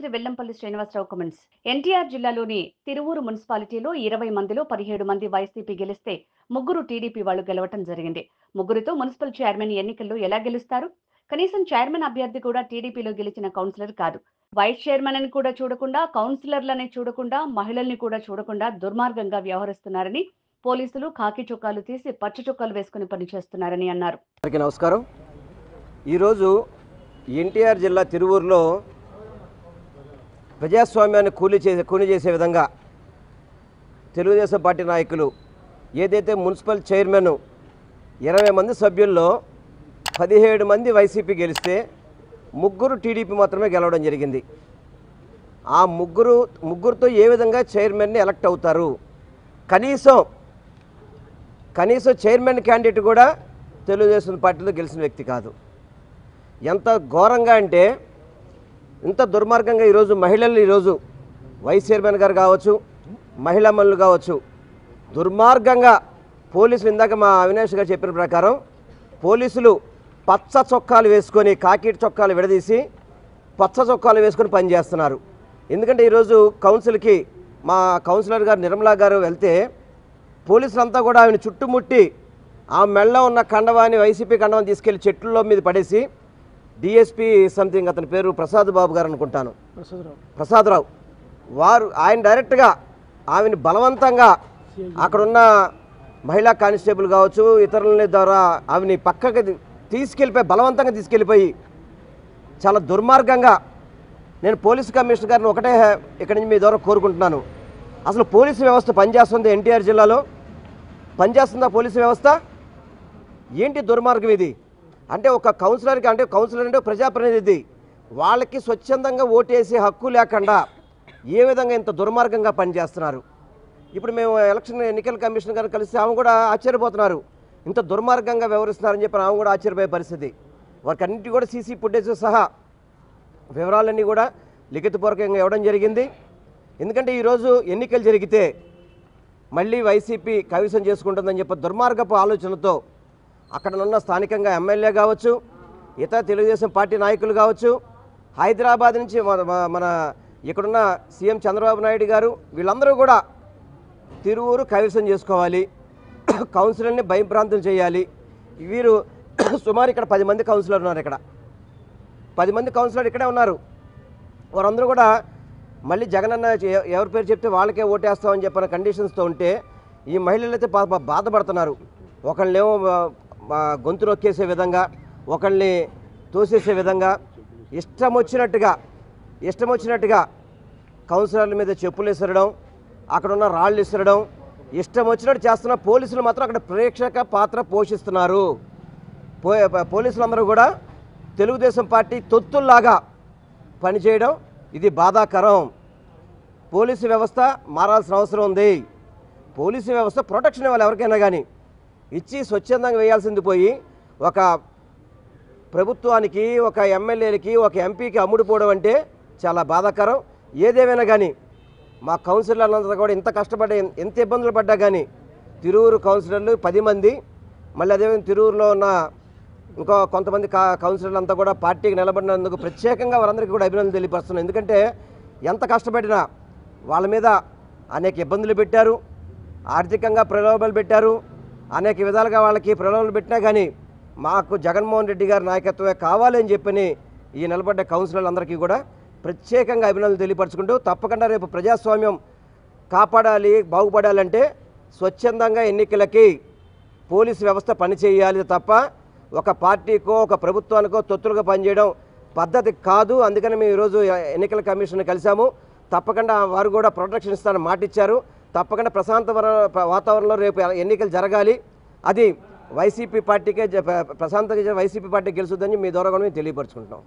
మంత్రి వెల్లంపల్లి శ్రీనివాసరావు కామెంట్స్. ఎన్టీఆర్ జిల్లాలోని తిరువూరు మున్సిపాలిటీలో 20 మందిలో 17 మంది వైసీపీ గెలిస్తే ముగ్గురు టీడీపీ వాళ్ళు గెలవటం జరిగింది. ముగ్గురితో మున్సిపల్ చైర్మన్ ఎన్నికల్లో ఎలా గెలుస్తారు? కనీసం చైర్మన్ అభ్యర్థి కూడా టీడీపీలో గెలిచిన కౌన్సిలర్ కాదు. వైస్ చైర్మన్ అని కూడా చూడకుండా, కౌన్సిలర్లని చూడకుండా, మహిళల్ని కూడా చూడకుండా దుర్మార్గంగా వ్యవహరిస్తున్నారని, పోలీసులు ఖాకీ చొక్కాలు తీసి పచ్చ చొక్కాలు వేసుకుని పనిచేస్తున్నారని అన్నారు. నమస్కారం. ఈరోజు ఎన్టీఆర్ జిల్లా తిరువూరులో ప్రజాస్వామ్యాన్ని కూని చేసే విధంగా తెలుగుదేశం పార్టీ నాయకులు ఏదైతే మున్సిపల్ చైర్మన్ 20 మంది సభ్యుల్లో 17 మంది వైసీపీ గెలిస్తే ముగ్గురు టీడీపీ మాత్రమే గెలవడం జరిగింది. ఆ ముగ్గురుతో ఏ విధంగా చైర్మన్ని ఎలక్ట్ అవుతారు? కనీసం చైర్మన్ క్యాండిడేట్ కూడా తెలుగుదేశం పార్టీలో గెలిచిన వ్యక్తి కాదు. ఎంత ఘోరంగా అంటే ఇంత దుర్మార్గంగా ఈరోజు మహిళలు ఈరోజు వైస్ చైర్మన్ గారు కావచ్చు, మహిళా మనులు కావచ్చు, దుర్మార్గంగా పోలీసులు ఇందాక మా అవినాష్ గారు చెప్పిన ప్రకారం పోలీసులు పచ్చ చొక్కాలు వేసుకొని కాకీట్ చొక్కాలు విడదీసి పచ్చ చొక్కాలు వేసుకొని పనిచేస్తున్నారు. ఎందుకంటే ఈరోజు కౌన్సిల్కి మా కౌన్సిలర్ గారు నిర్మలా గారు వెళ్తే పోలీసులంతా కూడా ఆమెను చుట్టుముట్టి ఆ మెళ్ళ ఉన్న కండవాన్ని వైసీపీ కండవాన్ని తీసుకెళ్లి చెట్లలో మీద పడేసి డిఎస్పీ సంథింగ్ అతని పేరు ప్రసాద్ బాబు గారు అనుకుంటాను, ప్రసాదరావు ఆయన డైరెక్ట్గా ఆమెను బలవంతంగా అక్కడున్న మహిళా కానిస్టేబుల్ కావచ్చు ఇతరుల ద్వారా ఆమెని పక్కకి బలవంతంగా తీసుకెళ్ళిపోయి చాలా దుర్మార్గంగా నేను పోలీస్ కమిషనర్ గారిని ఒకటే ఇక్కడి నుంచి మీ ద్వారా కోరుకుంటున్నాను. అసలు పోలీసు వ్యవస్థ పనిచేస్తుంది ఎన్టీఆర్ జిల్లాలో? పనిచేస్తుందా పోలీసు వ్యవస్థ? ఏంటి దుర్మార్గం ఇది? అంటే ఒక కౌన్సిలర్కి అంటే కౌన్సిలర్ అంటే ప్రజాప్రతినిధి, వాళ్ళకి స్వచ్ఛందంగా ఓటేసే హక్కు లేకుండా ఏ విధంగా ఇంత దుర్మార్గంగా పనిచేస్తున్నారు? ఇప్పుడు మేము ఎన్నికల కమిషన్ గారు కలిసి ఆమె కూడా ఆశ్చర్యపోతున్నారు, ఇంత దుర్మార్గంగా వ్యవహరిస్తున్నారని చెప్పి ఆమె కూడా ఆశ్చర్యపోయే పరిస్థితి. వారికి అన్నింటి కూడా సీసీ ఫుటేజ్ సహా వివరాలన్నీ కూడా లిఖితపూర్వకంగా ఇవ్వడం జరిగింది. ఎందుకంటే ఈరోజు ఎన్నికలు జరిగితే మళ్ళీ వైసీపీ కవిసం చేసుకుంటుందని చెప్పి దుర్మార్గపు ఆలోచనతో అక్కడ ఉన్న స్థానికంగా ఎమ్మెల్యే కావచ్చు, ఇతర తెలుగుదేశం పార్టీ నాయకులు కావచ్చు, హైదరాబాద్ నుంచి మన ఇక్కడున్న సీఎం చంద్రబాబు నాయుడు గారు వీళ్ళందరూ కూడా తిరువూరు కైవసం చేసుకోవాలి, కౌన్సిలర్ని భయభ్రాంతం చేయాలి. వీరు సుమారు ఇక్కడ 10 మంది కౌన్సిలర్ ఉన్నారు. ఇక్కడ 10 మంది కౌన్సిలర్ ఇక్కడే ఉన్నారు. వారందరూ కూడా మళ్ళీ జగనన్న ఎవరి పేరు చెప్తే వాళ్ళకే ఓటేస్తామని చెప్పిన కండిషన్స్తో ఉంటే ఈ మహిళలు అయితే బాధపడుతున్నారు. ఒకళ్ళేమో గొంతు నొక్కేసే విధంగా, ఒకళ్ళని తోసేసే విధంగా, ఇష్టం వచ్చినట్టుగా కౌన్సిలర్ల మీద చెప్పులు విసరడం, అక్కడున్న రాళ్ళు విసరడం, ఇష్టం వచ్చినట్టు చేస్తున్న పోలీసులు మాత్రం అక్కడ ప్రేక్షక పాత్ర పోషిస్తున్నారు. పోలీసులందరూ కూడా తెలుగుదేశం పార్టీ తొత్తుల్లాగా పనిచేయడం ఇది బాధాకరం. పోలీసు వ్యవస్థ మారాల్సిన అవసరం ఉంది. పోలీసు వ్యవస్థ ప్రొటెక్షన్ ఇవ్వాలి ఎవరికైనా కానీ, ఇచ్చి స్వచ్ఛందంగా వేయాల్సింది పోయి ఒక ప్రభుత్వానికి, ఒక ఎమ్మెల్యేలకి, ఒక ఎంపీకి అమ్ముడుపోవడం అంటే చాలా బాధాకరం. ఏదేమైనా కానీ మా కౌన్సిలర్లంతా కూడా ఇంత కష్టపడ్డా, ఎంత ఇబ్బందులు పడ్డా కానీ తిరువూరు కౌన్సిలర్లు 10 మంది, మళ్ళీ అదేవిధంగా తిరువూరులో ఉన్న ఇంకో కొంతమంది కౌన్సిలర్లు అంతా కూడా పార్టీకి నిలబడినందుకు ప్రత్యేకంగా వారందరికీ కూడా అభినందనలు తెలియపరుస్తున్నాను. ఎందుకంటే ఎంత కష్టపడినా వాళ్ళ మీద అనేక ఇబ్బందులు పెట్టారు, ఆర్థికంగా ప్రలోభాలు పెట్టారు, అనేక విధాలుగా వాళ్ళకి ప్రలోభాలు పెట్టినా కానీ మాకు జగన్మోహన్ రెడ్డి గారి నాయకత్వమే కావాలని చెప్పని ఈ నిలబడ్డ కౌన్సిలర్లందరికీ కూడా ప్రత్యేకంగా అభినందనలు తెలియపరచుకుంటూ, తప్పకుండా రేపు ప్రజాస్వామ్యం కాపాడాలి, బాగుపడాలంటే స్వచ్ఛందంగా ఎన్నికలకి పోలీసు వ్యవస్థ పనిచేయాలి తప్ప ఒక పార్టీకో ఒక ప్రభుత్వానికో తొత్తులుగా పనిచేయడం పద్ధతి కాదు. అందుకని మేము ఈరోజు ఎన్నికల కమిషన్ కలిసాము. తప్పకుండా వారు కూడా ప్రొటెక్షన్ ఇస్తారని మాట ఇచ్చారు. తప్పకుండా ప్రశాంత వాతావరణంలో రేపు ఎన్నికలు జరగాలి. అది వైసీపీ పార్టీకే ప్రశాంతంగా వైసీపీ పార్టీ గెలుస్తుందని మీ ద్వారా కూడా మేము తెలియపరుచుకుంటున్నాం.